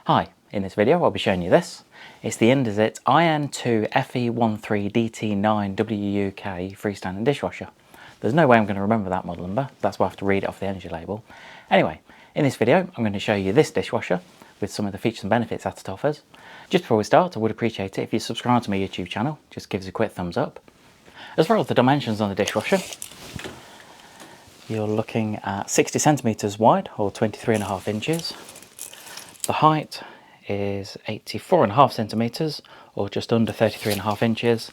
Hi, in this video I'll be showing you this. It's the Indesit IN2FE13DT9WUK freestanding dishwasher. There's no way I'm going to remember that model number, that's why I have to read it off the energy label. Anyway, in this video I'm going to show you this dishwasher with some of the features and benefits that it offers. Just before we start, I would appreciate it if you subscribe to my YouTube channel, just give us a quick thumbs up. As far as the dimensions on the dishwasher, you're looking at 60 centimeters wide or 23.5 inches. The height is 84.5 centimeters or just under 33.5 inches,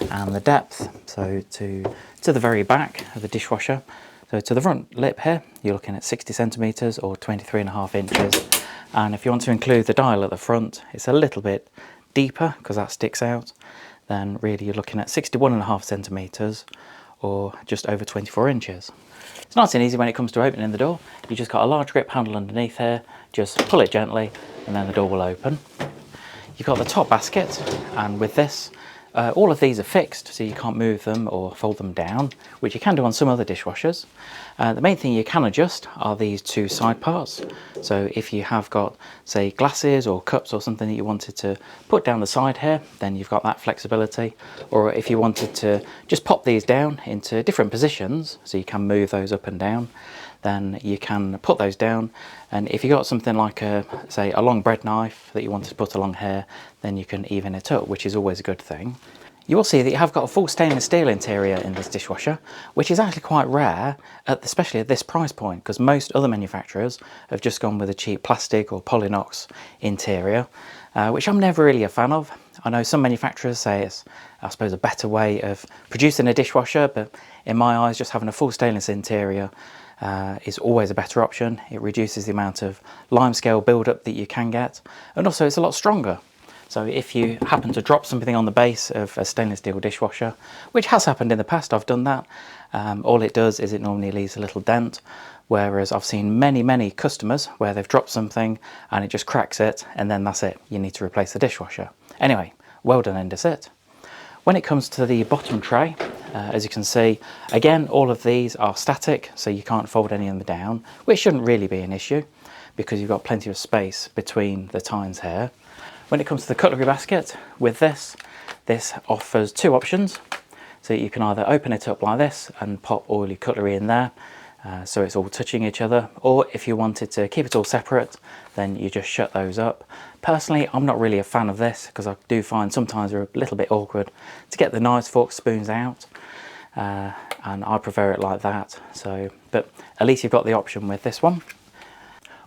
and the depth, so to the very back of the dishwasher, so to the front lip here, you're looking at 60 centimeters or 23.5 inches. And if you want to include the dial at the front, it's a little bit deeper because that sticks out. Then really you're looking at 61.5 centimeters or just over 24 inches. It's nice and easy when it comes to opening the door. You just got a large grip handle underneath here, just pull it gently and then the door will open. You've got the top basket, and with this, all of these are fixed, so you can't move them or fold them down, which you can do on some other dishwashers. The main thing you can adjust are these two side parts. So if you have got, say, glasses or cups or something that you wanted to put down the side here, then you've got that flexibility. Or if you wanted to just pop these down into different positions, so you can move those up and down, then you can put those down. And if you got something like say a long bread knife that you wanted to put along here, then you can even it up, which is always a good thing. You will see that you have got a full stainless steel interior in this dishwasher, which is actually quite rare, especially at this price point, because most other manufacturers have just gone with a cheap plastic or polynox interior, which I'm never really a fan of. I know some manufacturers say it's, I suppose, a better way of producing a dishwasher, but in my eyes, just having a full stainless interior is always a better option. It reduces the amount of limescale buildup that you can get, and also it's a lot stronger. So if you happen to drop something on the base of a stainless steel dishwasher, which has happened in the past, I've done that, all it does is it normally leaves a little dent, whereas I've seen many customers where they've dropped something and it just cracks it, and then that's it, you need to replace the dishwasher. Anyway, well done Indesit. When it comes to the bottom tray, as you can see, again, all of these are static, so you can't fold any of them down, which shouldn't really be an issue because you've got plenty of space between the tines here. When it comes to the cutlery basket, with this offers two options. So you can either open it up like this and pop all your cutlery in there, so it's all touching each other, or if you wanted to keep it all separate, then you just shut those up. Personally, I'm not really a fan of this because I do find sometimes they're a little bit awkward to get the knives, forks, spoons out, and I prefer it like that. But at least you've got the option with this one.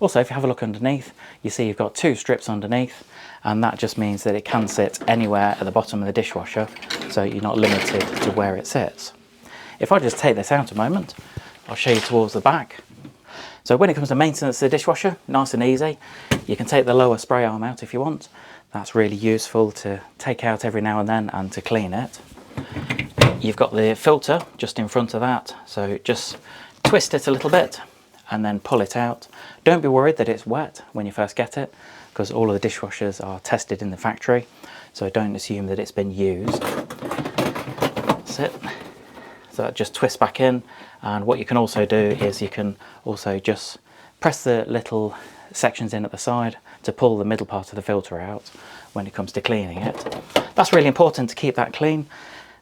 Also, if you have a look underneath, you see you've got two strips underneath, and that just means that it can sit anywhere at the bottom of the dishwasher, so you're not limited to where it sits. If I just take this out a moment, I'll show you towards the back. So when it comes to maintenance of the dishwasher, nice and easy. You can take the lower spray arm out if you want. That's really useful to take out every now and then and to clean it. You've got the filter just in front of that, so just twist it a little bit and then pull it out. Don't be worried that it's wet when you first get it, because all of the dishwashers are tested in the factory, so don't assume that it's been used. That's it. So that just twists back in, and what you can also do is you can also just press the little sections in at the side to pull the middle part of the filter out when it comes to cleaning it. That's really important to keep that clean.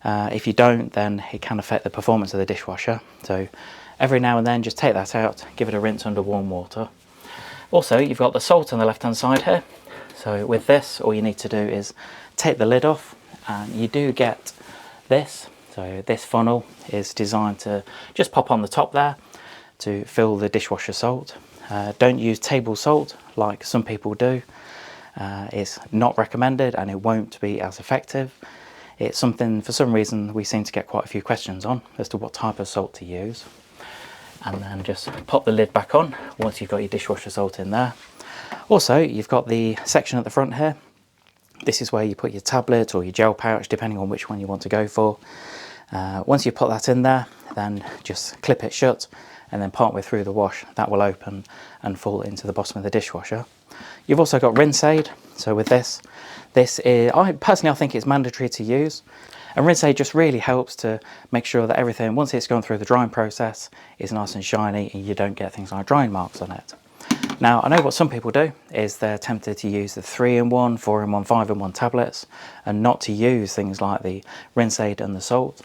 If you don't, then it can affect the performance of the dishwasher. So every now and then just take that out, give it a rinse under warm water. Also, you've got the salt on the left hand side here. So with this, all you need to do is take the lid off, and you do get this. So this funnel is designed to just pop on the top there to fill the dishwasher salt. Don't use table salt like some people do. It's not recommended and it won't be as effective. It's something, for some reason, we seem to get quite a few questions on as to what type of salt to use. And then just pop the lid back on once you've got your dishwasher salt in there. Also, you've got the section at the front here. This is where you put your tablet or your gel pouch, depending on which one you want to go for. Once you put that in there, then just clip it shut, and then partway through the wash, that will open and fall into the bottom of the dishwasher. You've also got rinse aid. So with this is, I think it's mandatory to use. And rinse aid just really helps to make sure that everything, once it's gone through the drying process, is nice and shiny and you don't get things like drying marks on it. Now, I know what some people do is they're tempted to use the 3-in-1, 4-in-1, 5-in-1 tablets and not to use things like the rinse aid and the salt.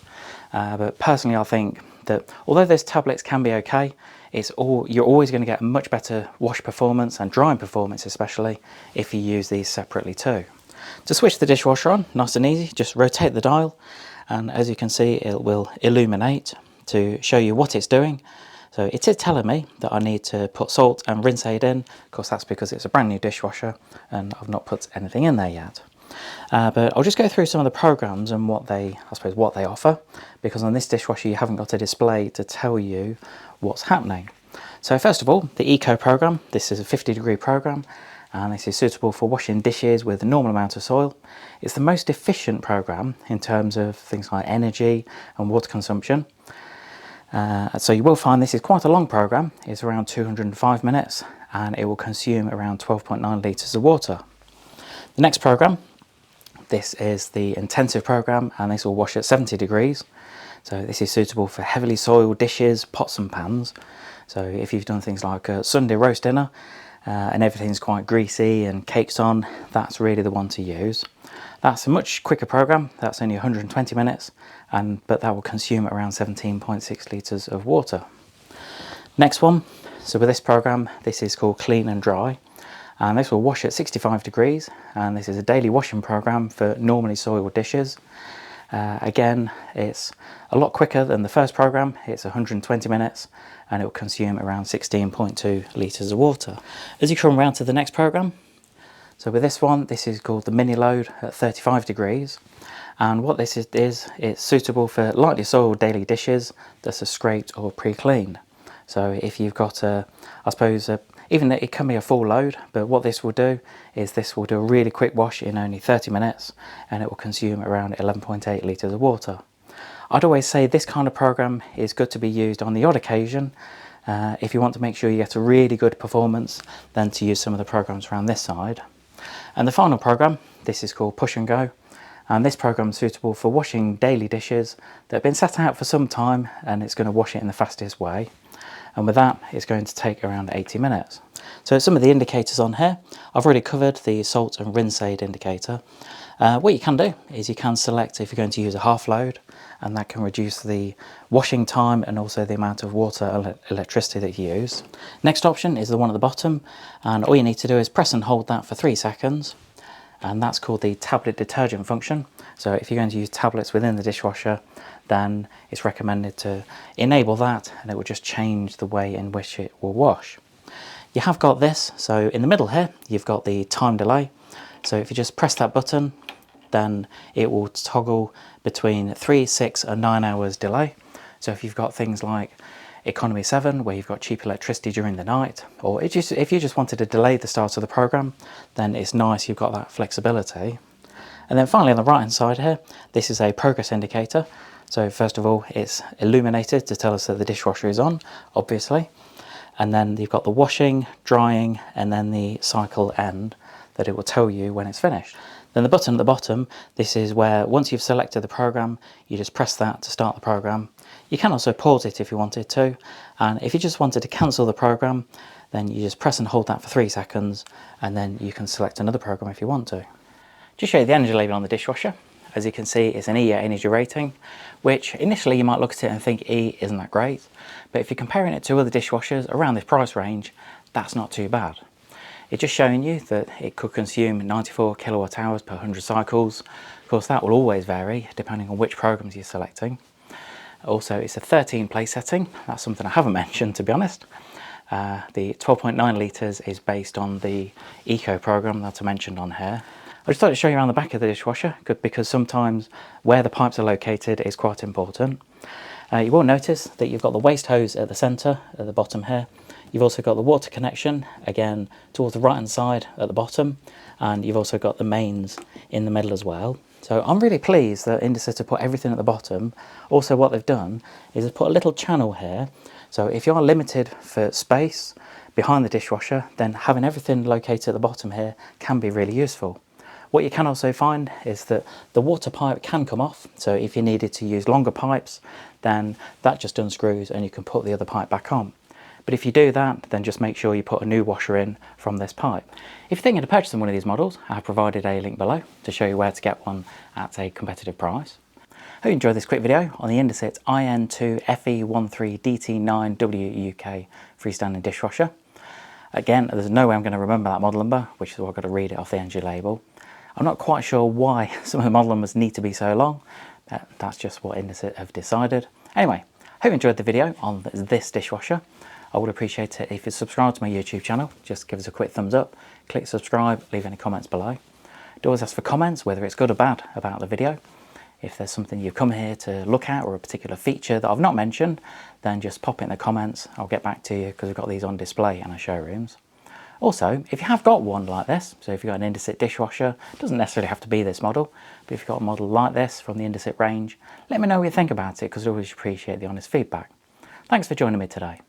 But personally, I think that although those tablets can be okay, you're always going to get a much better wash performance and drying performance, especially if you use these separately too. To switch the dishwasher on, nice and easy, just rotate the dial, and as you can see, it will illuminate to show you what it's doing. So it is telling me that I need to put salt and rinse aid in. Of course, that's because it's a brand new dishwasher and I've not put anything in there yet. But I'll just go through some of the programs and what they offer, because on this dishwasher you haven't got a display to tell you what's happening. So first of all, the Eco program. This is a 50-degree program, and this is suitable for washing dishes with a normal amount of soil. It's the most efficient program in terms of things like energy and water consumption. So you will find this is quite a long program. It's around 205 minutes and it will consume around 12.9 litres of water. The next program, this is the intensive program, and this will wash at 70 degrees. So this is suitable for heavily soiled dishes, pots and pans. So if you've done things like a Sunday roast dinner and everything's quite greasy and cakes on, that's really the one to use. That's a much quicker program. That's only 120 minutes, but that will consume around 17.6 litres of water. Next one, so with this program, this is called Clean and Dry, and this will wash at 65 degrees, and this is a daily washing program for normally soiled dishes. Again, it's a lot quicker than the first program. It's 120 minutes and it will consume around 16.2 litres of water. As you come around to the next program, so with this one, this is called the mini load at 35 degrees. And what this is it's suitable for lightly soiled daily dishes that are scraped or pre-cleaned. So if you've got even it can be a full load, but what this will do is this will do a really quick wash in only 30 minutes and it will consume around 11.8 litres of water. I'd always say this kind of program is good to be used on the odd occasion. If you want to make sure you get a really good performance, then to use some of the programs around this side. And the final program, this is called Push and Go. And this program is suitable for washing daily dishes that have been sat out for some time, and it's going to wash it in the fastest way. And with that, it's going to take around 80 minutes. So some of the indicators on here, I've already covered the salt and rinse aid indicator. What you can do is you can select if you're going to use a half load, and that can reduce the washing time and also the amount of water and electricity that you use. Next option is the one at the bottom, and all you need to do is press and hold that for 3 seconds, and that's called the tablet detergent function. So if you're going to use tablets within the dishwasher, then it's recommended to enable that, and it will just change the way in which it will wash. You have got this, so in the middle here you've got the time delay. So if you just press that button, then it will toggle between 3, 6 and 9 hours delay. So if you've got things like economy 7 where you've got cheap electricity during the night, or if you just wanted to delay the start of the program, then it's nice you've got that flexibility. And then finally on the right hand side here, this is a progress indicator. So first of all, it's illuminated to tell us that the dishwasher is on, obviously. And then you've got the washing, drying, and then the cycle end that it will tell you when it's finished. Then the button at the bottom, this is where once you've selected the program, you just press that to start the program. You can also pause it if you wanted to. And if you just wanted to cancel the program, then you just press and hold that for 3 seconds, and then you can select another program if you want to. Just show you the energy label on the dishwasher. As you can see, it's an E energy rating, which initially you might look at it and think E isn't that great, but if you're comparing it to other dishwashers around this price range, that's not too bad. It's just showing you that it could consume 94 kilowatt hours per 100 cycles. Of course, that will always vary depending on which programs you're selecting. Also, it's a 13 place setting. That's something I haven't mentioned, to be honest. The 12.9 litres is based on the Eco program that I mentioned on here. I just thought to show you around the back of the dishwasher, because sometimes where the pipes are located is quite important. You will notice that you've got the waste hose at the centre, at the bottom here. You've also got the water connection, again, towards the right hand side at the bottom, and you've also got the mains in the middle as well. So I'm really pleased that Indesit have put everything at the bottom. Also what they've done is they've put a little channel here. So if you are limited for space behind the dishwasher, then having everything located at the bottom here can be really useful. What you can also find is that the water pipe can come off, so if you needed to use longer pipes, then that just unscrews and you can put the other pipe back on. But if you do that, then just make sure you put a new washer in from this pipe. If you're thinking of purchasing one of these models, I've provided a link below to show you where to get one at a competitive price. Hope you enjoyed this quick video on the Indesit IN2FE13DT9WUK freestanding dishwasher. Again, there's no way I'm going to remember that model number, which is why I've got to read it off the NG label. I'm not quite sure why some of the model numbers need to be so long, but that's just what Indesit have decided. Anyway, hope you enjoyed the video on this dishwasher. I would appreciate it if you subscribe to my YouTube channel. Just give us a quick thumbs up, click subscribe, leave any comments below. Do always ask for comments, whether it's good or bad, about the video. If there's something you've come here to look at or a particular feature that I've not mentioned, then just pop it in the comments. I'll get back to you because we've got these on display in our showrooms. Also, if you have got one like this, so if you've got an Indesit dishwasher, it doesn't necessarily have to be this model, but if you've got a model like this from the Indesit range, let me know what you think about it because I always appreciate the honest feedback. Thanks for joining me today.